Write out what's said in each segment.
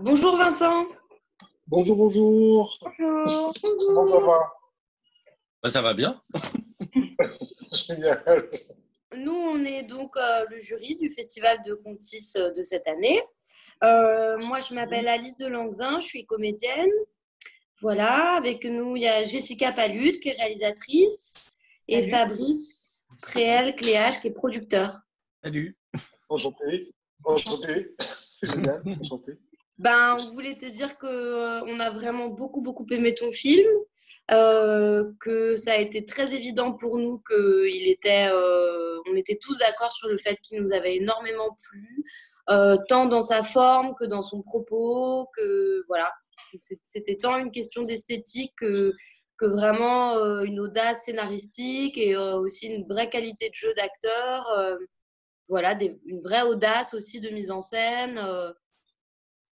Bonjour Vincent. Bonjour, bonjour. Bonjour. Comment ça va? Ça va bien. Génial. Nous, on est donc le jury du Festival de Contis de cette année. Moi, je m'appelle Alice de Langzin, je suis comédienne. Voilà, avec nous, il y a Jessica Palud, qui est réalisatrice, et Salut. Fabrice Préel-Cléage, qui est producteur. Salut. Enchanté. Enchanté. C'est génial. Enchanté. On voulait te dire qu'on a vraiment beaucoup aimé ton film, que ça a été très évident pour nous on était tous d'accord sur le fait qu'il nous avait énormément plu, tant dans sa forme que dans son propos, que voilà, c'était tant une question d'esthétique que vraiment une audace scénaristique et aussi une vraie qualité de jeu d'acteur, voilà, une vraie audace aussi de mise en scène.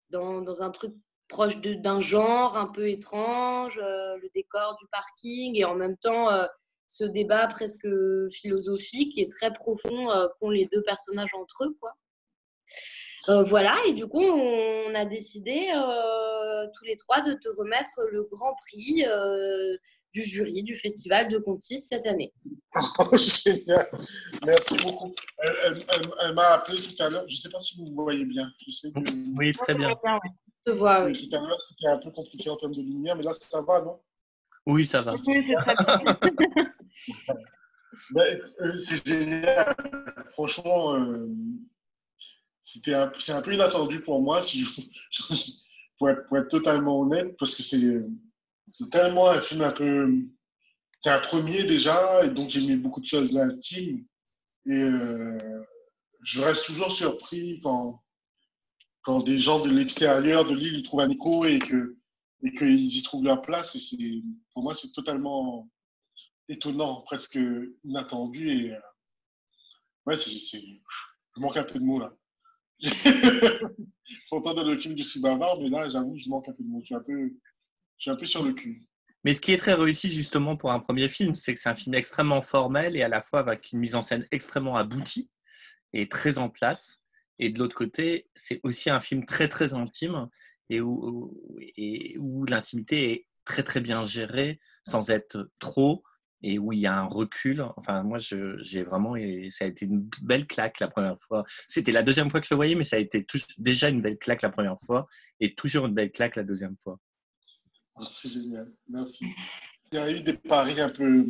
Dans un truc proche d'un genre un peu étrange, le décor du parking et en même temps ce débat presque philosophique et très profond qu'ont les deux personnages entre eux, quoi. Voilà, et du coup, on a décidé tous les trois de te remettre le grand prix du jury du Festival de Contis cette année. Génial. Merci beaucoup. Elle m'a appelé tout à l'heure. Je ne sais pas si vous me voyez bien. Je sais que Oui, très bien. Je te vois, oui. tout à l'heure, c'était un peu compliqué en termes de lumière, mais là, ça va, non? Oui, ça va. Oui, c'est très bien. C'est génial. Franchement, c'est un peu inattendu pour moi, pour être totalement honnête, parce que c'est tellement un film un peu. C'est un premier déjà, et donc j'ai mis beaucoup de choses intimes. Et je reste toujours surpris quand des gens de l'extérieur de l'île y trouvent un écho et qu'ils y trouvent leur place. Et pour moi, c'est totalement étonnant, presque inattendu. Et ouais, je manque un peu de mots là. Pourtant, dans le film, je suis bavard, mais là, j'avoue, je manque un peu de mots. Je suis un peu sur le cul. Mais ce qui est très réussi justement pour un premier film, c'est que c'est un film extrêmement formel et à la fois avec une mise en scène extrêmement aboutie et très en place. Et de l'autre côté, c'est aussi un film très intime et où l'intimité est très bien gérée sans être trop et où il y a un recul. Enfin, moi, j'ai vraiment, et ça a été une belle claque la première fois. C'était la deuxième fois que je le voyais, mais ça a été déjà une belle claque la première fois et toujours une belle claque la deuxième fois. C'est génial, merci. Il y a eu des paris un peu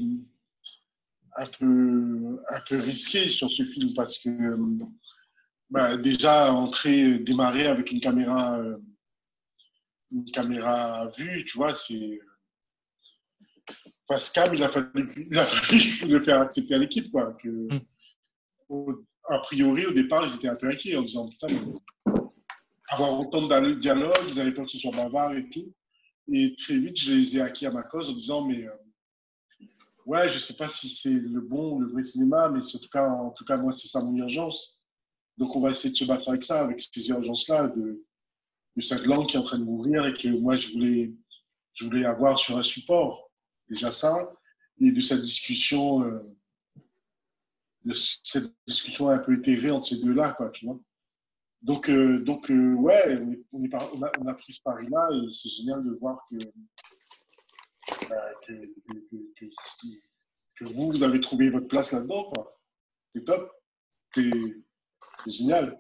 risqués sur ce film parce que déjà démarrer avec une caméra à vue, tu vois, c'est Pascal, il a fallu le faire accepter à l'équipe, quoi. A priori, au départ, ils étaient un peu inquiets en disant putain, avoir autant de dialogues, ils avaient peur que ce soit bavard et tout. Et très vite, je les ai acquis à ma cause en disant mais ouais, je sais pas si c'est le bon ou le vrai cinéma, mais en tout cas, moi, c'est ça mon urgence. Donc, on va essayer de se battre avec ça, avec ces urgences-là, de cette langue qui est en train de m'ouvrir et que moi, je voulais avoir sur un support. Déjà ça, et de cette discussion un peu éthérée entre ces deux-là, quoi, tu vois. Donc ouais, on a pris ce pari-là et c'est génial de voir que vous avez trouvé votre place là-dedans, quoi. C'est top. C'est génial.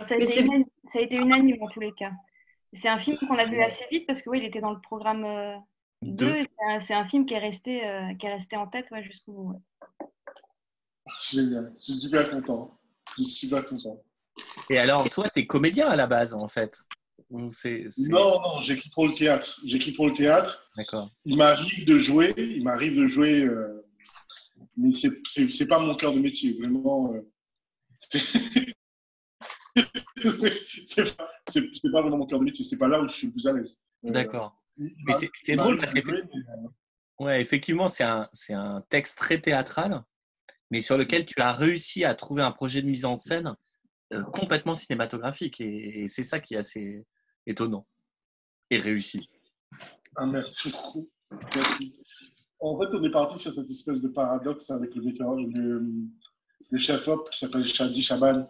Ça a été unanime en tous les cas. C'est un film qu'on a vu assez vite parce que il était dans le programme 2. Et c'est un film qui est resté en tête jusqu'au bout. Ouais. Génial. Je suis super content. Et alors, toi, tu es comédien à la base, en fait? Non, j'écris pour le théâtre. D'accord. Il m'arrive de jouer, mais c'est pas mon cœur de métier, vraiment. C'est pas vraiment mon cœur de métier, c'est pas là où je suis le plus à l'aise. D'accord. Mais c'est drôle parce que ouais, effectivement, c'est un texte très théâtral, mais sur lequel tu as réussi à trouver un projet de mise en scène complètement cinématographique. Et c'est ça qui est assez étonnant et réussi. Ah, merci beaucoup. Merci. En fait, on est parti sur cette espèce de paradoxe avec le chef-op qui s'appelle Shadi Chaban,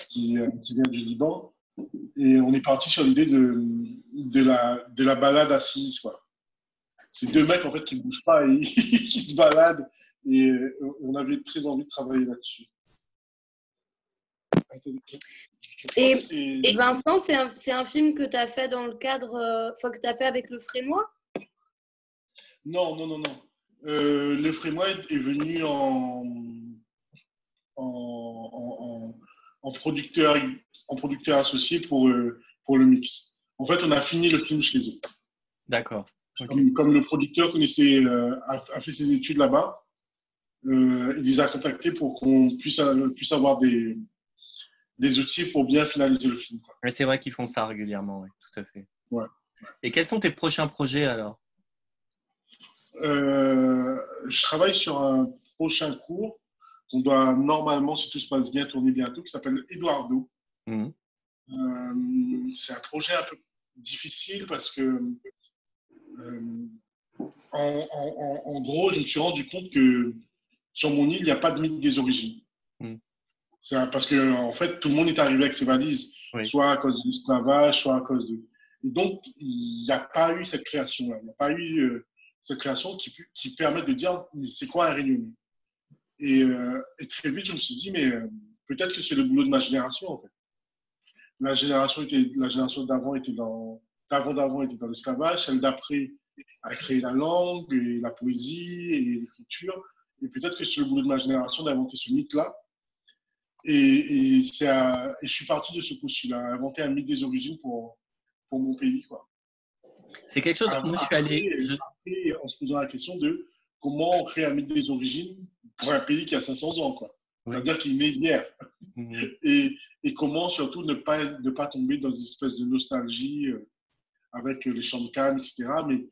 qui vient du Liban. Et on est parti sur l'idée de la balade assise, quoi. C'est deux mecs, en fait, qui ne bougent pas et qui se baladent. Et on avait très envie de travailler là-dessus. Et Vincent, c'est un film que tu as fait dans le cadre, que tu as fait avec Le Frénois? Non. Le Frénois est venu en producteur associé pour le mix. En fait, on a fini le film chez eux. D'accord. Okay. Comme le producteur connaissait, a fait ses études là-bas, il les a contactés pour qu'on puisse avoir des outils pour bien finaliser le film. Mais c'est vrai qu'ils font ça régulièrement, oui, tout à fait. Ouais. Et quels sont tes prochains projets alors? Je travaille sur un prochain cours qu'on doit normalement, si tout se passe bien, tourner bientôt, qui s'appelle Eduardo. Mmh. C'est un projet un peu difficile parce que en gros, je me suis rendu compte que sur mon île, il n'y a pas de mythe des origines. Parce que en fait, tout le monde est arrivé avec ses valises, oui. Soit à cause de l'esclavage, soit à cause de... Et donc, il n'y a pas eu cette création-là. Il n'y a pas eu cette création qui permet de dire c'est quoi un Réunionnais. Et très vite, je me suis dit, mais peut-être que c'est le boulot de ma génération, en fait. La génération d'avant était dans l'esclavage, celle d'après a créé la langue, et la poésie et l'écriture. Et peut-être que c'est le boulot de ma génération d'inventer ce mythe-là. Et je suis parti de ce postulat, inventer un mythe des origines pour mon pays, quoi. C'est quelque chose. Moi, je suis allé. En se posant la question de comment on crée un mythe des origines pour un pays qui a 500 ans, quoi. Oui. C'est-à-dire qu'il est né hier. Mmh. Et comment surtout ne pas tomber dans une espèce de nostalgie avec les chants de Cannes, etc. Mais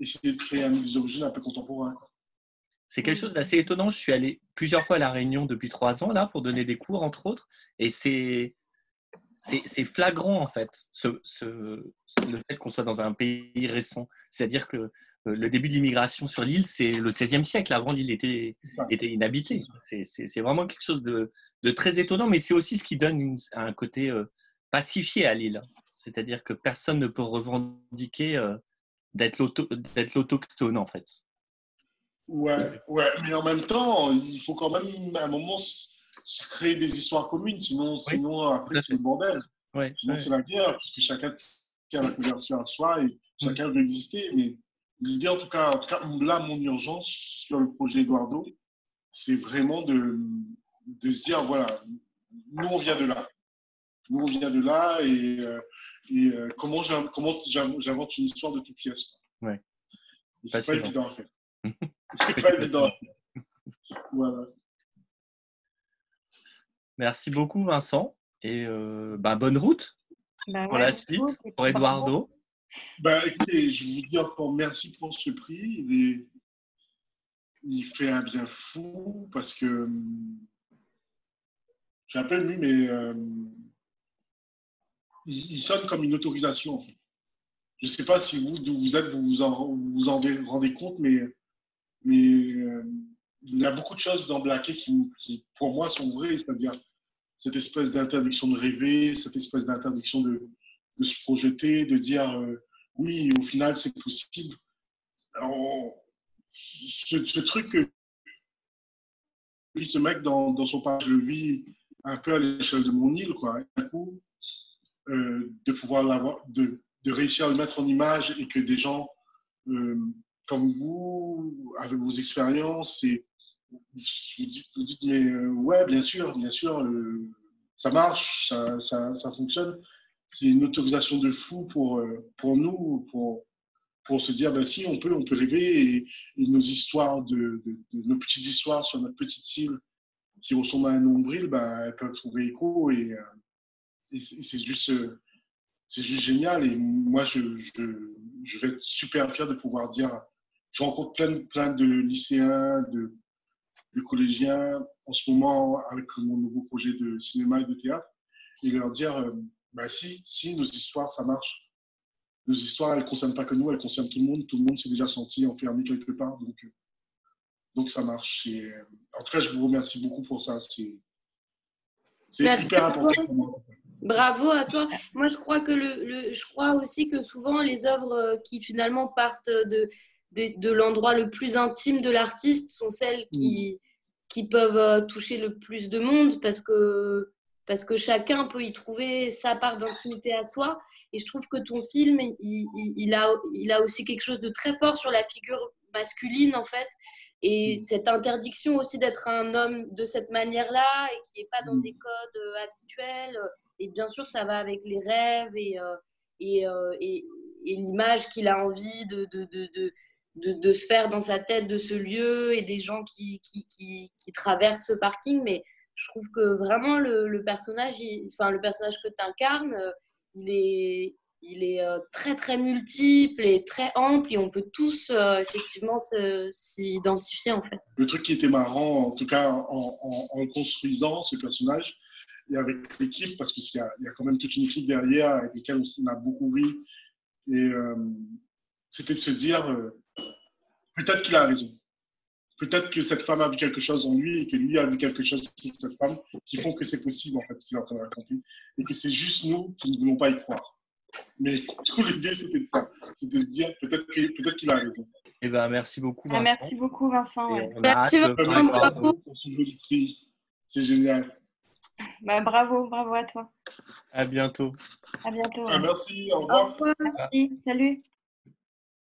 essayer de créer un mythe des origines un peu contemporain, quoi. C'est quelque chose d'assez étonnant. Je suis allé plusieurs fois à La Réunion depuis 3 ans là pour donner des cours, entre autres. Et c'est flagrant, en fait, le fait qu'on soit dans un pays récent. C'est-à-dire que le début de l'immigration sur l'île, c'est le XVIe siècle. Avant, l'île était inhabitée. C'est vraiment quelque chose de très étonnant, mais c'est aussi ce qui donne un côté pacifié à l'île. C'est-à-dire que personne ne peut revendiquer d'être l'autochtone, en fait. Ouais, mais en même temps, il faut quand même à un moment se créer des histoires communes, sinon après c'est le bordel. Ouais, sinon c'est la guerre, puisque chacun tient la conversion à soi et chacun veut exister. Mais l'idée, en tout cas, là, mon urgence sur le projet Eduardo, c'est vraiment de se dire, voilà, nous on vient de là. Nous on vient de là et comment j'invente une histoire de toute pièce. Ouais. C'est pas évident en fait. C'est pas évident. Voilà. Merci beaucoup, Vincent. Et bonne route pour la suite, pour Eduardo. Écoutez, je vous dis encore merci pour ce prix. Il fait un bien fou parce que j'ai un peu ému, mais il sonne comme une autorisation. En fait. Je ne sais pas si vous, d'où vous êtes, vous en rendez compte, mais il y a beaucoup de choses dans Blacké qui, pour moi, sont vraies, c'est-à-dire cette espèce d'interdiction de rêver, cette espèce d'interdiction de se projeter, de dire oui, au final, c'est possible. Alors, ce truc que ce mec dans son page, je le vis un peu à l'échelle de mon île, quoi. Un coup, de pouvoir l'avoir, de réussir à le mettre en image et que des gens comme vous, avec vos expériences, et vous dites mais ouais, bien sûr, ça marche, ça fonctionne. C'est une autorisation de fou pour nous, pour se dire, si, on peut rêver et nos histoires, nos petites histoires sur notre petite île qui ressemblent à un nombril, elles peuvent trouver écho et c'est juste génial. Et moi, je vais être super fier de pouvoir dire, je rencontre plein de lycéens, de collégiens en ce moment avec mon nouveau projet de cinéma et de théâtre et leur dire, si, nos histoires, ça marche. Nos histoires, elles ne concernent pas que nous, elles concernent tout le monde. Tout le monde s'est déjà senti enfermé quelque part. Donc ça marche. Et, en tout cas, je vous remercie beaucoup pour ça. C'est hyper important pour moi. Bravo à toi. Moi, je crois que je crois aussi que souvent les œuvres qui finalement partent de l'endroit le plus intime de l'artiste sont celles qui peuvent toucher le plus de monde parce que chacun peut y trouver sa part d'intimité à soi. Et je trouve que ton film, il a aussi quelque chose de très fort sur la figure masculine, en fait. Et cette interdiction aussi d'être un homme de cette manière-là et qui n'est pas dans des codes habituels. Et bien sûr, ça va avec les rêves et, et l'image qu'il a envie de se faire dans sa tête de ce lieu et des gens qui traversent ce parking. Mais je trouve que vraiment le personnage, enfin, le personnage que tu incarnes, il est très très multiple et très ample et on peut tous effectivement s'identifier en fait. Le truc qui était marrant, en tout cas en construisant ce personnage, et avec l'équipe, parce qu'il y a quand même toute une équipe derrière avec laquelle on a beaucoup ri, et c'était de se dire, peut-être qu'il a raison. Peut-être que cette femme a vu quelque chose en lui et que lui a vu quelque chose sur cette femme qui font que c'est possible, en fait, ce qu'il est en train de raconter. Et que c'est juste nous qui ne voulons pas y croire. Mais toute l'idée, c'était de ça. C'était de dire, peut-être qu'il a raison. Eh ben, merci beaucoup, Vincent. Merci beaucoup, Vincent. Ouais. Merci beaucoup. C'est génial. Bah, bravo à toi. À bientôt. À bientôt. Ah, merci, au revoir. Au revoir. Merci, salut.